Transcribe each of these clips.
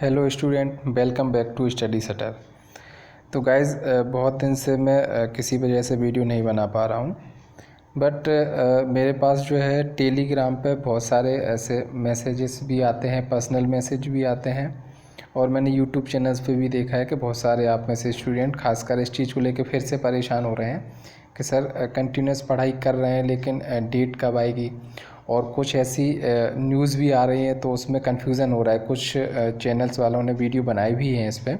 Hello student, welcome back to study setter. तो guys बहुत दिन से मैं किसी वजह से वीडियो नहीं बना पा रहा हूँ, बट मेरे पास जो है टेलीग्राम पे बहुत सारे ऐसे मैसेजेस भी आते हैं, पर्सनल मैसेज भी आते हैं, और मैंने यूट्यूब चैनल्स पे भी देखा है कि बहुत सारे आप में से स्टूडेंट खासकर इस चीज़ को लेकर फिर से परेशान हो रहे हैं कि सर कंटिन्यूस पढ़ाई कर रहे हैं लेकिन डेट कब आएगी, और कुछ ऐसी न्यूज़ भी आ रही है तो उसमें कन्फ्यूज़न हो रहा है। कुछ चैनल्स वालों ने वीडियो बनाई भी हैं इस पर,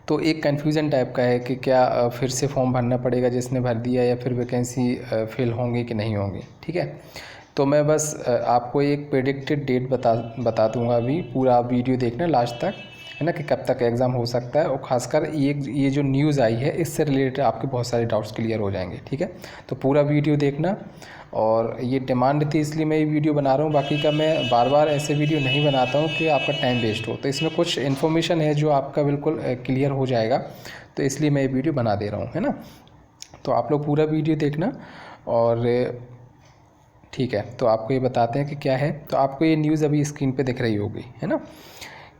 तो एक कन्फ्यूज़न टाइप का है कि क्या फिर से फॉर्म भरना पड़ेगा जिसने भर दिया, या फिर वैकेंसी फिल होंगी कि नहीं होंगी। ठीक है, तो मैं बस आपको एक प्रेडिक्टेड डेट बता दूंगा। अभी पूरा वीडियो देखना लास्ट तक, है ना, कि कब तक एग्ज़ाम हो सकता है, और ख़ासकर ये जो न्यूज़ आई है इससे रिलेटेड आपके बहुत सारे डाउट्स क्लियर हो जाएंगे। ठीक है, तो पूरा वीडियो देखना। और ये डिमांड थी इसलिए मैं ये वीडियो बना रहा हूँ, बाकी का मैं बार बार ऐसे वीडियो नहीं बनाता हूँ कि आपका टाइम वेस्ट हो। तो इसमें कुछ इन्फॉर्मेशन है जो आपका बिल्कुल क्लियर हो जाएगा, तो इसलिए मैं ये वीडियो बना दे रहा हूँ, है ना। तो आप लोग पूरा वीडियो देखना। और ठीक है, तो आपको ये बताते हैं कि क्या है। तो आपको ये न्यूज़ अभी स्क्रीन पे दिख रही होगी, है ना,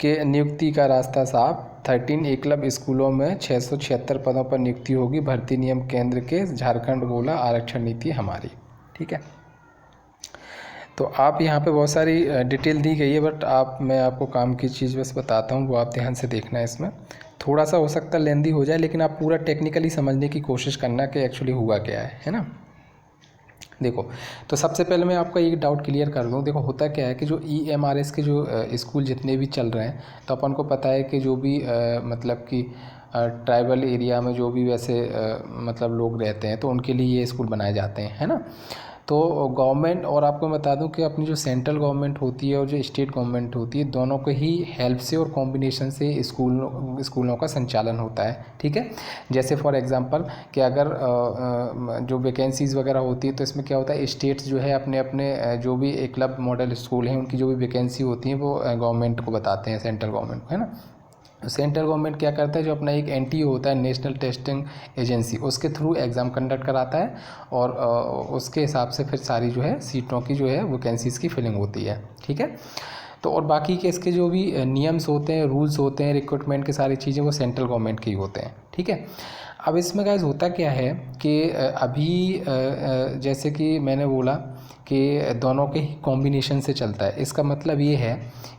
कि नियुक्ति का रास्ता साफ, 13 एकलव्य स्कूलों में 676 पदों पर नियुक्ति होगी, भर्ती नियम केंद्र के, झारखंड बोला आरक्षण नीति हमारी। ठीक है, तो आप यहाँ पे बहुत सारी डिटेल दी गई है, बट मैं आपको काम की चीज़ बस बताता हूँ, वो आप ध्यान से देखना है। इसमें थोड़ा सा हो सकता है लेंदी हो जाए, लेकिन आप पूरा टेक्निकली समझने की कोशिश करना कि एक्चुअली हुआ क्या है ना। देखो, तो सबसे पहले मैं आपका एक डाउट क्लियर कर दूँ। देखो, होता क्या है कि जो EMRS के जो स्कूल जितने भी चल रहे हैं, तो अपन को पता है कि जो भी मतलब कि ट्राइबल एरिया में जो भी वैसे मतलब लोग रहते हैं, तो उनके लिए ये स्कूल बनाए जाते हैं, है ना। तो गवर्नमेंट, और आपको बता दूं कि अपनी जो सेंट्रल गवर्नमेंट होती है और जो स्टेट गवर्नमेंट होती है, दोनों को ही हेल्प से और कॉम्बिनेशन से स्कूलों का संचालन होता है। ठीक है, जैसे फॉर एग्जांपल कि अगर जो वैकेंसीज़ वगैरह होती है, तो इसमें क्या होता है, स्टेट्स जो है अपने अपने जो भी एकलव्य मॉडल स्कूल हैं उनकी जो भी वैकेंसी होती है वो गवर्नमेंट को बताते हैं, सेंट्रल गवर्नमेंट को, है ना। सेंट्रल गवर्नमेंट क्या करता है, जो अपना एक NTA होता है, नेशनल टेस्टिंग एजेंसी, उसके थ्रू एग्ज़ाम कंडक्ट कराता है, और उसके हिसाब से फिर सारी जो है सीटों की जो है वैकेंसीज़ की फिलिंग होती है। ठीक है, तो और बाकी के इसके जो भी नियम्स होते हैं, रूल्स होते हैं, रिक्रूटमेंट की सारी चीज़ें वो सेंट्रल गवर्नमेंट की होते हैं। ठीक है, अब इसमें गाइस होता क्या है कि अभी जैसे कि मैंने बोला कि दोनों के ही कॉम्बिनेशन से चलता है। इसका मतलब ये है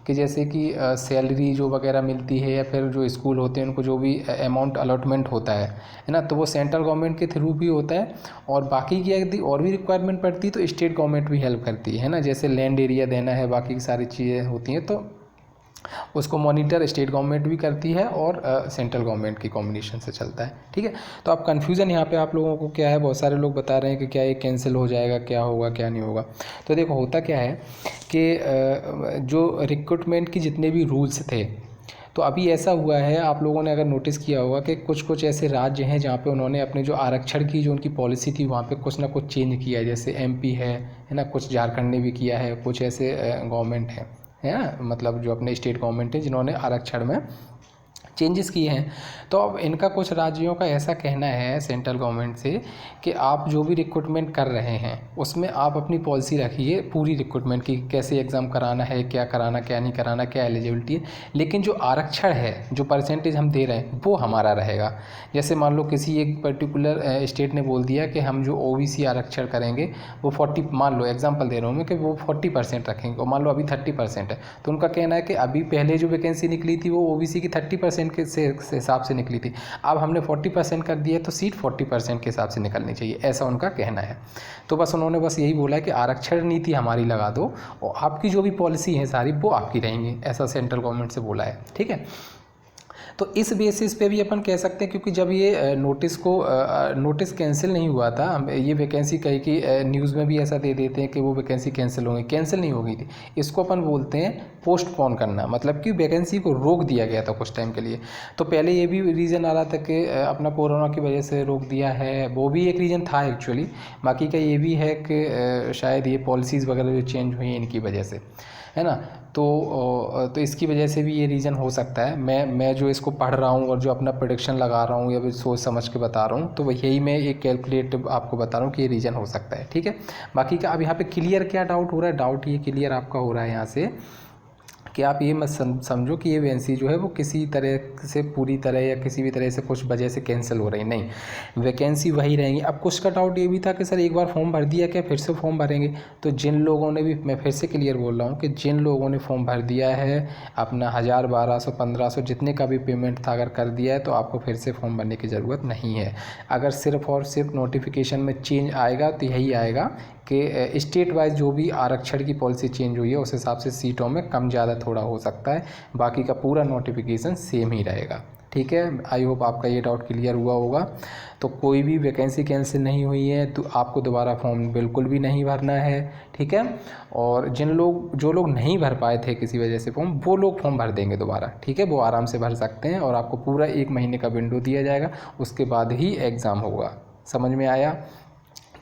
कि जैसे कि सैलरी जो वगैरह मिलती है, या फिर जो स्कूल होते हैं उनको जो भी अमाउंट अलॉटमेंट होता है ना, तो वो सेंट्रल गवर्नमेंट के थ्रू भी होता है, और बाकी की यदि और भी रिक्वायरमेंट पड़ती है तो स्टेट गवर्नमेंट भी हेल्प करती है ना। जैसे लैंड एरिया देना है, बाकी की सारी चीज़ें होती हैं, तो उसको मॉनिटर स्टेट गवर्नमेंट भी करती है, और सेंट्रल गवर्नमेंट की कॉम्बिनेशन से चलता है। ठीक है, तो अब कन्फ्यूज़न यहाँ पे आप लोगों को क्या है, बहुत सारे लोग बता रहे हैं कि क्या ये कैंसिल हो जाएगा, क्या होगा क्या नहीं होगा। तो देखो, होता क्या है कि जो रिक्रूटमेंट की जितने भी रूल्स थे, तो अभी ऐसा हुआ है, आप लोगों ने अगर नोटिस किया होगा कि कुछ कुछ ऐसे राज्य हैं जहाँ पे उन्होंने अपने जो आरक्षण की जो उनकी पॉलिसी थी वहाँ पे कुछ ना कुछ चेंज किया है। जैसे MP है ना, कुछ झारखंड ने भी किया है, कुछ ऐसे गवर्नमेंट है ना, मतलब जो अपने स्टेट गवर्नमेंट है जिन्होंने आरक्षण में चेंजेस किए हैं। तो अब इनका कुछ राज्यों का ऐसा कहना है सेंट्रल गवर्नमेंट से कि आप जो भी रिक्रूटमेंट कर रहे हैं उसमें आप अपनी पॉलिसी रखिए पूरी रिक्रूटमेंट की, कैसे एग्ज़ाम कराना है, क्या कराना क्या नहीं कराना, क्या एलिजिबिलिटी है, लेकिन जो आरक्षण है, जो परसेंटेज हम दे रहे हैं वो हमारा रहेगा। जैसे मान लो किसी एक पर्टिकुलर स्टेट ने बोल दिया कि हम जो OBC आरक्षण करेंगे वो 40, मान लो एग्जाम्पल दे रहा हूँ मैं, कि वो 40% रखेंगे, और मान लो अभी 30% है, तो उनका कहना है कि अभी पहले जो वैकेंसी निकली थी वो OBC की 30% के हिसाब से निकली थी, अब हमने 40% कर दिया, तो सीट 40% के हिसाब से निकलनी चाहिए, ऐसा उनका कहना है। तो बस उन्होंने बस यही बोला है कि आरक्षण नीति हमारी लगा दो, और आपकी जो भी पॉलिसी है सारी वो आपकी रहेंगी, ऐसा सेंट्रल गवर्नमेंट से बोला है। ठीक है, तो इस बेसिस पे भी अपन कह सकते हैं, क्योंकि जब ये नोटिस कैंसिल नहीं हुआ था, हम ये वैकेंसी कहीं की न्यूज़ में भी ऐसा दे देते हैं कि वो वैकेंसी कैंसिल होगी, कैंसिल नहीं हो गई थी, इसको अपन बोलते हैं पोस्टपोन करना, मतलब कि वैकेंसी को रोक दिया गया था कुछ टाइम के लिए। तो पहले ये भी रीज़न आ रहा था कि अपना कोरोना की वजह से रोक दिया है, वो भी एक रीज़न था एक्चुअली। बाकी का ये भी है कि शायद ये पॉलिसीज़ वगैरह जो चेंज हुई हैं इनकी वजह से, है ना। तो इसकी वजह से भी ये रीज़न हो सकता है। मैं जो इसको पढ़ रहा हूँ और जो अपना प्रेडिक्शन लगा रहा हूँ या फिर सोच समझ के बता रहा हूँ, तो यही मैं एक कैलकुलेटिव आपको बता रहा हूँ कि ये रीज़न हो सकता है। ठीक है, बाकी का अब यहाँ पे क्लियर क्या डाउट हो रहा है, डाउट ये क्लियर आपका हो रहा है यहाँ से कि आप ये मत समझो कि ये वैकेंसी जो है वो किसी तरह से पूरी तरह या किसी भी तरह से कुछ वजह से कैंसिल हो रही, नहीं, वैकेंसी वही रहेंगी। अब कुछ का डाउट ये भी था कि सर एक बार फॉर्म भर दिया क्या फिर से फॉर्म भरेंगे, तो जिन लोगों ने भी, मैं फिर से क्लियर बोल रहा हूँ कि जिन लोगों ने फॉर्म भर दिया है अपना 1000, 1200, 1500 जितने का भी पेमेंट था अगर कर दिया है तो आपको फिर से फॉर्म भरने की ज़रूरत नहीं है। अगर सिर्फ और सिर्फ नोटिफिकेशन में चेंज आएगा तो यही आएगा कि स्टेट वाइज जो भी आरक्षण की पॉलिसी चेंज हुई है उस हिसाब से सीटों में कम ज़्यादा थोड़ा हो सकता है, बाकी का पूरा नोटिफिकेशन सेम ही रहेगा। ठीक है, आई होप आपका ये डाउट क्लियर हुआ होगा। तो कोई भी वैकेंसी कैंसिल नहीं हुई है तो आपको दोबारा फॉर्म बिल्कुल भी नहीं भरना है। ठीक है, और जो लोग नहीं भर पाए थे किसी वजह से फॉर्म, वो लोग फॉर्म भर देंगे दोबारा। ठीक है, वो आराम से भर सकते हैं और आपको पूरा 1 महीने का विंडो दिया जाएगा, उसके बाद ही एग्ज़ाम होगा। समझ में आया?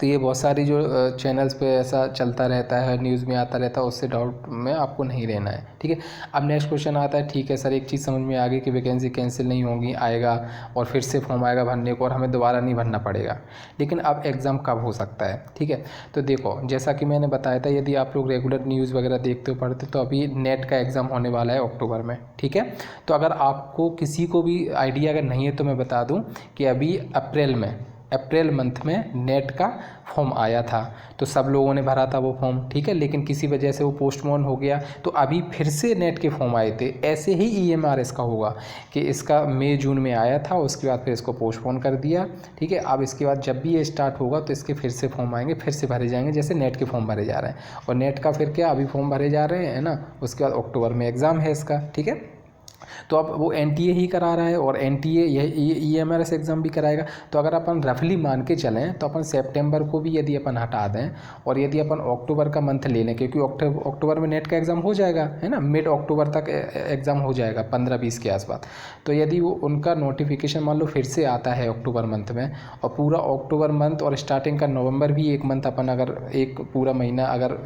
तो ये बहुत सारी जो चैनल्स पे ऐसा चलता रहता है, न्यूज़ में आता रहता है, उससे डाउट में आपको नहीं रहना है। ठीक है, अब नेक्स्ट क्वेश्चन आता है, ठीक है सर एक चीज़ समझ में आ गई कि वैकेंसी कैंसिल नहीं होगी, आएगा और फिर से फॉर्म आएगा भरने को और हमें दोबारा नहीं भरना पड़ेगा, लेकिन अब एग्ज़ाम कब हो सकता है? ठीक है, तो देखो जैसा कि मैंने बताया था, यदि आप लोग रेगुलर न्यूज़ वगैरह देखते हो पढ़ते तो अभी नेट का एग्ज़ाम होने वाला है अक्टूबर में। ठीक है, तो अगर आपको किसी को भी आइडिया अगर नहीं है तो मैं बता दूँ कि अभी अप्रैल मंथ में नेट का फॉर्म आया था, तो सब लोगों ने भरा था वो फॉर्म। ठीक है, लेकिन किसी वजह से वो पोस्टपोन हो गया, तो अभी फिर से नेट के फॉर्म आए थे। ऐसे ही EMRS का होगा कि इसका मई जून में आया था, उसके बाद फिर इसको पोस्टपोन कर दिया। ठीक है, अब इसके बाद जब भी ये स्टार्ट होगा तो इसके फिर से फॉर्म आएंगे, फिर से भरे जाएंगे, जैसे नेट के फॉर्म भरे जा रहे हैं। और नेट का फिर क्या, अभी फॉर्म भरे जा रहे हैं ना, उसके बाद अक्टूबर में एग्ज़ाम है इसका। ठीक है, तो अब वो NTA ही करा रहा है और NTA यह EMRS एग्ज़ाम भी कराएगा। तो अगर अपन रफली मान के चलें तो अपन सितंबर को भी यदि अपन हटा दें और यदि अपन अक्टूबर का मंथ ले लें, क्योंकि अक्टूबर में नेट का एग्ज़ाम हो जाएगा, है ना, मिड अक्टूबर तक एग्ज़ाम हो जाएगा, 15-20 के आसपास। तो यदि वो उनका नोटिफिकेशन मान लो फिर से आता है अक्टूबर मंथ में, और पूरा अक्टूबर मंथ और स्टार्टिंग का नवंबर भी 1 मंथ अपन अगर एक पूरा महीना अगर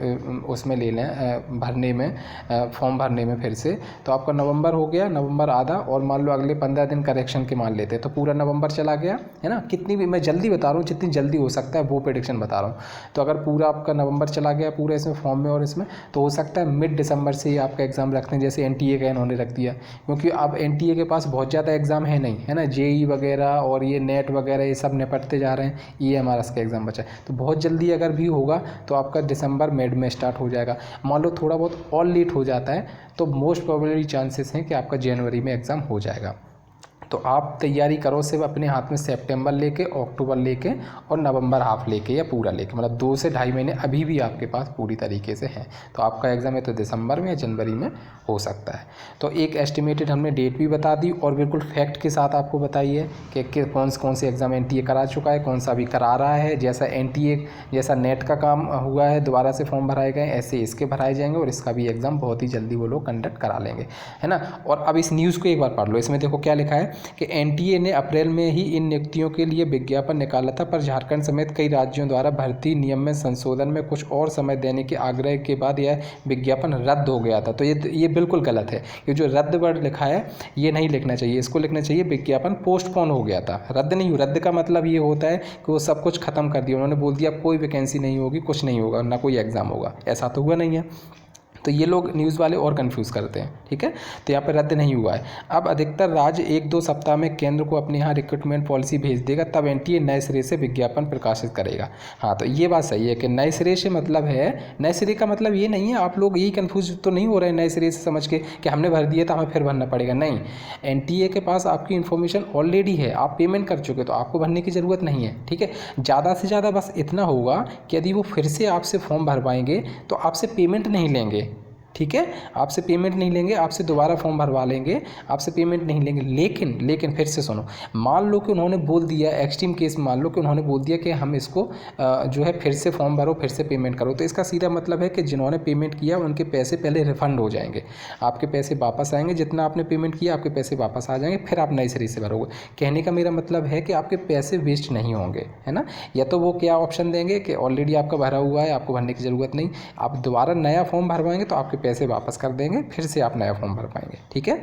उसमें ले लें भरने में, फॉर्म भरने में फिर से, तो आपका नवंबर हो गया, नवंबर आधा, और मान लो अगले 15 दिन करेक्शन के मान लेते हैं तो पूरा नवंबर चला गया, है ना। कितनी भी, मैं जल्दी बता रहा हूँ, जितनी जल्दी हो सकता है वो प्रेडिक्शन बता रहा हूँ। तो अगर पूरा आपका नवंबर चला गया पूरा इसमें फॉर्म में और इसमें, तो हो सकता है मिड दिसंबर से ही आपका एग्ज़ाम रखते हैं, जैसे NTA का इन्होंने रख दिया, क्योंकि अब NTA के पास बहुत ज़्यादा एग्ज़ाम है नहीं, है ना, JEE वगैरह और ये नेट वगैरह ये सब निपटते जा रहे हैं, EMRS का एग्ज़ाम बचा है। तो बहुत जल्दी अगर भी होगा तो आपका दिसंबर मिड में स्टार्ट हो जाएगा। मान लो थोड़ा बहुत और लेट हो जाता है तो मोस्ट प्रोबेबली चांसेस हैं कि आपका जनवरी में एग्ज़ाम हो जाएगा। तो आप तैयारी करो सिर्फ अपने हाथ में सितंबर लेके, अक्टूबर लेके और नवंबर हाफ लेके या पूरा लेके, मतलब 2 से ढाई महीने अभी भी आपके पास पूरी तरीके से हैं। तो आपका एग्ज़ाम है तो दिसंबर में या जनवरी में हो सकता है। तो एक एस्टिमेटेड हमने डेट भी बता दी और बिल्कुल फैक्ट के साथ आपको बताइए कि कौन से एग्ज़ाम NTA करा चुका है, कौन सा भी करा रहा है। जैसा NTA जैसा नेट का काम हुआ है, दोबारा से फॉर्म भराए गए, ऐसे इसके भराए जाएंगे और इसका भी एग्ज़ाम बहुत ही जल्दी वो लोग कंडक्ट करा लेंगे, है ना। और अब इस न्यूज़ को एक बार पढ़ लो, इसमें देखो क्या लिखा है कि NTA ने अप्रैल में ही इन नियुक्तियों के लिए विज्ञापन निकाला था, पर झारखंड समेत कई राज्यों द्वारा भर्ती नियम में संशोधन में कुछ और समय देने के आग्रह के बाद यह विज्ञापन रद्द हो गया था। तो ये बिल्कुल गलत है। ये जो रद्द वर्ड लिखा है ये नहीं लिखना चाहिए, इसको लिखना चाहिए विज्ञापन पोस्टपोन हो गया था, रद्द नहीं। रद्द का मतलब ये होता है कि वो सब कुछ खत्म कर दिया, उन्होंने बोल दिया कोई वैकेंसी नहीं होगी, कुछ नहीं होगा, ना कोई एग्ज़ाम होगा, ऐसा तो हुआ नहीं है। तो ये लोग न्यूज़ वाले और कंफ्यूज करते हैं, ठीक है। तो यहाँ पर रद्द नहीं हुआ है। अब अधिकतर राज्य 1-2 सप्ताह में केंद्र को अपने यहाँ रिक्रूटमेंट पॉलिसी भेज देगा, तब NTA नए सिरे से विज्ञापन प्रकाशित करेगा। हाँ, तो ये बात सही है कि नए सिरे से मतलब है, नए सिरे का मतलब ये नहीं है, आप लोग यही कन्फ्यूज तो नहीं हो रहे हैं नए सिरे से समझ के कि हमने भर दिया तो हमें फिर भरना पड़ेगा। नहीं, NTA के पास आपकी इन्फॉर्मेशन ऑलरेडी है, आप पेमेंट कर चुके तो आपको भरने की ज़रूरत नहीं है, ठीक है। ज़्यादा से ज़्यादा बस इतना होगा कि यदि वो फिर से आपसे फॉर्म भरवाएंगे तो आपसे पेमेंट नहीं लेंगे, ठीक है, आपसे पेमेंट नहीं लेंगे, आपसे दोबारा फॉर्म भरवा लेंगे, आपसे पेमेंट नहीं लेंगे। लेकिन फिर से सुनो, मान लो कि उन्होंने बोल दिया, एक्सट्रीम केस मान लो कि उन्होंने बोल दिया कि हम इसको जो है फिर से फॉर्म भरो, फिर से पेमेंट करो, तो इसका सीधा मतलब है कि जिन्होंने पेमेंट किया उनके पैसे पहले रिफंड हो जाएंगे, आपके पैसे वापस आएंगे, जितना आपने पेमेंट किया आपके पैसे वापस आ जाएंगे, फिर आप नए सिरे से भरोगे। कहने का मेरा मतलब है कि आपके पैसे वेस्ट नहीं होंगे, है ना। या तो वो क्या ऑप्शन देंगे कि ऑलरेडी आपका भरा हुआ है, आपको भरने की ज़रूरत नहीं, आप दोबारा नया फॉर्म भरवाएंगे तो आपके पैसे वापस कर देंगे, फिर से आप नया फॉर्म भर पाएंगे, ठीक है।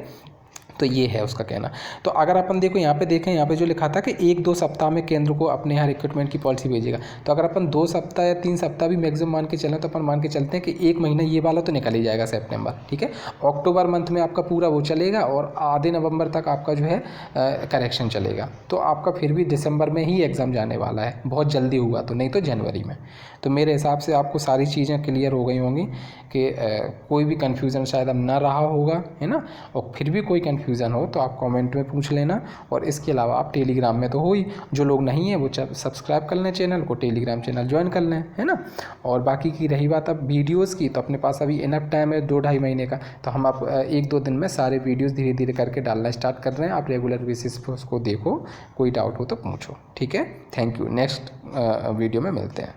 तो ये है उसका कहना। तो अगर अपन देखो यहाँ पे देखें, यहाँ पे जो लिखा था कि 1-2 सप्ताह में केंद्र को अपने यहाँ रिक्रूटमेंट की पॉलिसी भेजेगा। तो अगर अपन 2 सप्ताह या 3 सप्ताह भी मैक्सिमम मान के चलें तो अपन मान के चलते हैं कि 1 महीना ये वाला तो निकल ही जाएगा सितंबर, ठीक है। अक्टूबर मंथ में आपका पूरा वो चलेगा और आधे नवंबर तक आपका जो है करेक्शन चलेगा। तो आपका फिर भी दिसंबर में ही एग्ज़ाम जाने वाला है, बहुत जल्दी हुआ तो, नहीं तो जनवरी में। तो मेरे हिसाब से आपको सारी चीज़ें क्लियर हो गई होंगी कि कोई भी कन्फ्यूज़न शायद अब ना रहा होगा, है ना। और फिर भी कोई कन्फ्यूज़न हो तो आप कमेंट में पूछ लेना। और इसके अलावा आप टेलीग्राम में तो हो ही, जो लोग नहीं हैं वो सब्सक्राइब कर लें चैनल को, टेलीग्राम चैनल ज्वाइन कर लें, है ना। और बाकी की रही बात अब वीडियोज़ की, तो अपने पास अभी इनफ टाइम है 2-2.5 महीने का। तो हम आप 1-2 दिन में सारे वीडियोज़ धीरे धीरे करके डालना स्टार्ट कर रहे हैं। आप रेगुलर बेसिस पर उसको देखो, कोई डाउट हो तो पूछो, ठीक है। Thank you. नेक्स्ट वीडियो में मिलते हैं।